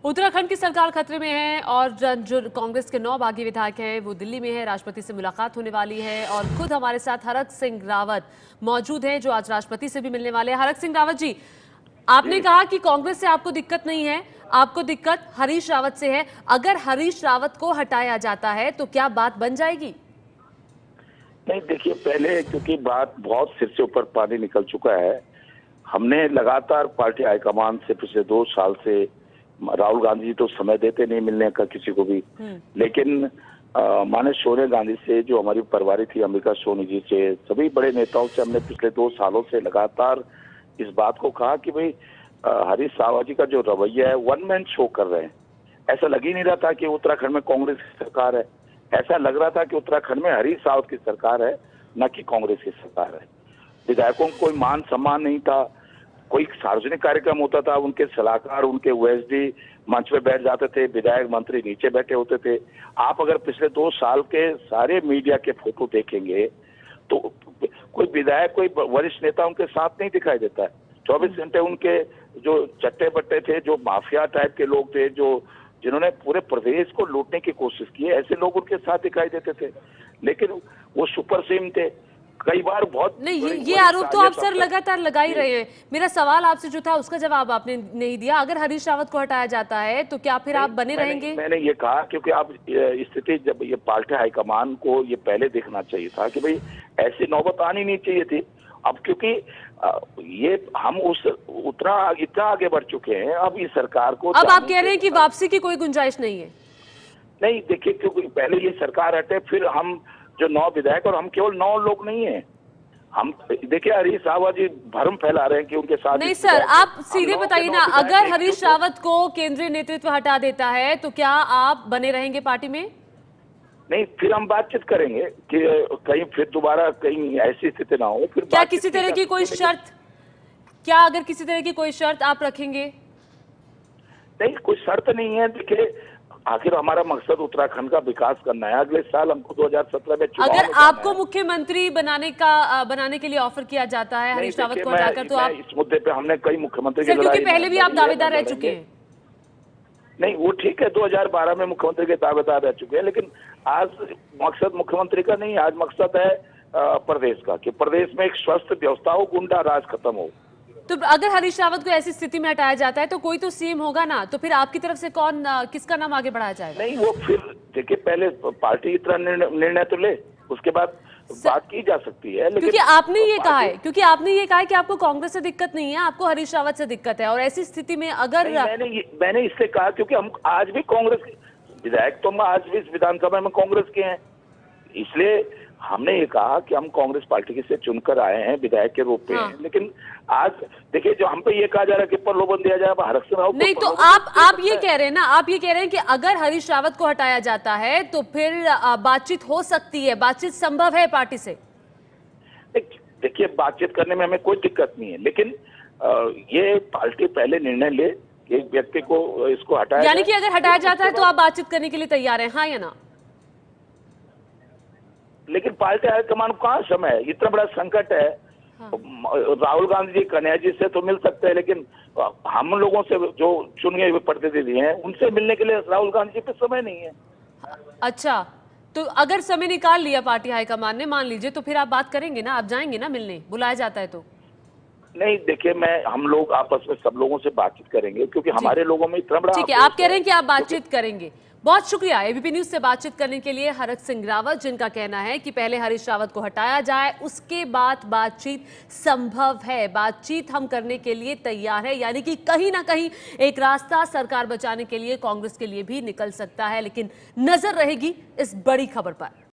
उत्तराखंड की सरकार खतरे में है और जो कांग्रेस के 9 बागी विधायक हैं वो दिल्ली में है। राष्ट्रपति से मुलाकात होने वाली है और खुद हमारे साथ हरक सिंह रावत मौजूद हैं जो आज राष्ट्रपति से भी मिलने वाले हैं। हरक सिंह रावत जी, आपने कहा कि कांग्रेस से आपको दिक्कत नहीं है, आपको दिक्कत हरीश रावत से है। अगर हरीश रावत को हटाया जाता है तो क्या बात बन जाएगी? नहीं, देखिए, पहले क्योंकि बात बहुत सिर से ऊपर पानी निकल चुका है। हमने लगातार पार्टी हाईकमान से पिछले 2 साल से, राहुल गांधी जी तो समय देते नहीं मिलने का किसी को भी, लेकिन माननीय सोनिया गांधी से, जो हमारी परवारी थी अंबिका सोनी जी से, सभी बड़े नेताओं से हमने पिछले 2 सालों से लगातार इस बात को कहा कि भाई हरीश रावत जी का जो रवैया है, वन मैन शो कर रहे हैं। ऐसा लग ही नहीं रहा था कि उत्तराखंड में कांग्रेस की सरकार है, ऐसा लग रहा था कि उत्तराखंड में हरीश रावत की सरकार है, न कि कांग्रेस की सरकार है। विधायकों को कोई मान सम्मान नहीं था। कोई सार्वजनिक कार्यक्रम होता था, उनके सलाहकार, उनके ओएसडी मंच पे बैठ जाते थे, विधायक मंत्री नीचे बैठे होते थे। आप अगर पिछले 2 साल के सारे मीडिया के फोटो देखेंगे तो कोई विधायक, कोई वरिष्ठ नेता उनके साथ नहीं दिखाई देता है। 24 घंटे उनके जो चट्टे बट्टे थे, जो माफिया टाइप के लोग थे, जो जिन्होंने पूरे प्रदेश को लूटने की कोशिश की है, ऐसे लोग उनके साथ दिखाई देते थे। लेकिन वो सुपर सीम थे, कई बार बहुत नहीं, ये आरोप तो आप सर लगातार लगा ही रहे हैं। मेरा सवाल आपसे जो था उसका जवाब आपने नहीं दिया। अगर हरीश रावत को हटाया जाता है तो क्या फिर आप बने रहेंगे? मैंने ये कहा क्योंकि आप स्थिति, जब ये पार्टी हाईकमान को ये पहले देखना चाहिए था कि भाई ऐसी नौबत आनी नहीं चाहिए थी। अब क्योंकि ये हम इतना आगे बढ़ चुके हैं, अब इस सरकार को, अब आप कह रहे हैं कि वापसी की कोई गुंजाइश नहीं है? नहीं, देखिए, क्योंकि पहले ये सरकार हटे, फिर हम जो 9 विधायक, और हम केवल 9 लोग नहीं हैं, हम देखिए हरीश रावत जी भ्रम फैला रहे हैं कि उनके साथ। नहीं सर, आप सीधे बताइए ना, अगर हरीश रावत को केंद्रीय नेतृत्व हटा देता है तो क्या आप बने रहेंगे पार्टी में? नहीं, फिर हम बातचीत करेंगे कि कहीं फिर दोबारा कहीं ऐसी स्थिति ना हो। फिर क्या किसी तरह की कोई शर्त, क्या अगर किसी तरह की कोई शर्त आप रखेंगे? नहीं, कोई शर्त नहीं है। देखिए, आखिर हमारा मकसद उत्तराखंड का विकास करना है। अगले साल हमको 2017 में चुनाव अगर आपको मुख्यमंत्री बनाने के लिए ऑफर किया जाता है हरीश रावत को हटाकर, तो आप इस मुद्दे पे हमने कई मुख्यमंत्री सर, क्योंकि पहले भी आप दावेदार रह चुके हैं। नहीं, वो ठीक है, 2012 में मुख्यमंत्री के दावेदार रह चुके हैं, लेकिन आज मकसद मुख्यमंत्री का नहीं, आज मकसद है प्रदेश का, कि प्रदेश में एक स्वस्थ व्यवस्था हो, गुंडा राज खत्म हो। तो अगर हरीश रावत को ऐसी स्थिति में हटाया जाता है तो कोई तो सीएम होगा ना, तो फिर आपकी तरफ से किसका नाम आगे बढ़ाया जाएगा? नहीं, वो फिर देखिए, पहले पार्टी इतना निर्णय तो ले, उसके बाद बात की जा सकती है। लेकिन क्योंकि आपने ये कहा है कि आपको कांग्रेस से दिक्कत नहीं है, आपको हरीश रावत से दिक्कत है, और ऐसी स्थिति में अगर मैंने इससे कहा, क्योंकि हम आज भी कांग्रेस के विधायक, तो हम आज भी इस विधानसभा में कांग्रेस के हैं, इसलिए हमने ये कहा कि हम कांग्रेस पार्टी से चुनकर आए हैं विधायक के रूप में। लेकिन आज देखिए, जो हम पे ये कहा जा रहा है कि प्रलोभन दिया जाए, हरक सिंह रावत नहीं, तो आप ये कह रहे हैं ना, आप ये कह रहे हैं कि अगर हरीश रावत को हटाया जाता है तो फिर बातचीत हो सकती है, बातचीत संभव है पार्टी से? देखिए, बातचीत करने में हमें कोई दिक्कत नहीं है, लेकिन ये पार्टी पहले निर्णय ले कि एक व्यक्ति को इसको हटाया, यानी कि अगर हटाया जाता है तो आप बातचीत करने के लिए तैयार हैं, हाँ या ना? लेकिन पार्टी हाईकमान को कहाँ समय है, इतना बड़ा संकट है। राहुल गांधी जी, कन्हैया जी से तो मिल सकते हैं, लेकिन हम लोगों से, जो चुने हुए प्रतिनिधि हैं, उनसे मिलने के लिए राहुल गांधी जी पे समय नहीं है। अच्छा, तो अगर समय निकाल लिया पार्टी हाईकमान ने, मान लीजिए, तो फिर आप बात करेंगे ना, आप जाएंगे ना मिलने, बुलाया जाता है तो? नहीं, देखिए, हम लोग आपस में सब लोगों से बातचीत करेंगे, क्योंकि हमारे लोगों में इतना बड़ा, ठीक है, आप कह रहे हैं कि आप बातचीत करेंगे। बहुत शुक्रिया एबीपी न्यूज से बातचीत करने के लिए हरक सिंह रावत, जिनका कहना है कि पहले हरीश रावत को हटाया जाए, उसके बाद बातचीत संभव है, बातचीत हम करने के लिए तैयार है। यानी कि कहीं ना कहीं एक रास्ता सरकार बचाने के लिए कांग्रेस के लिए भी निकल सकता है, लेकिन नजर रहेगी इस बड़ी खबर पर।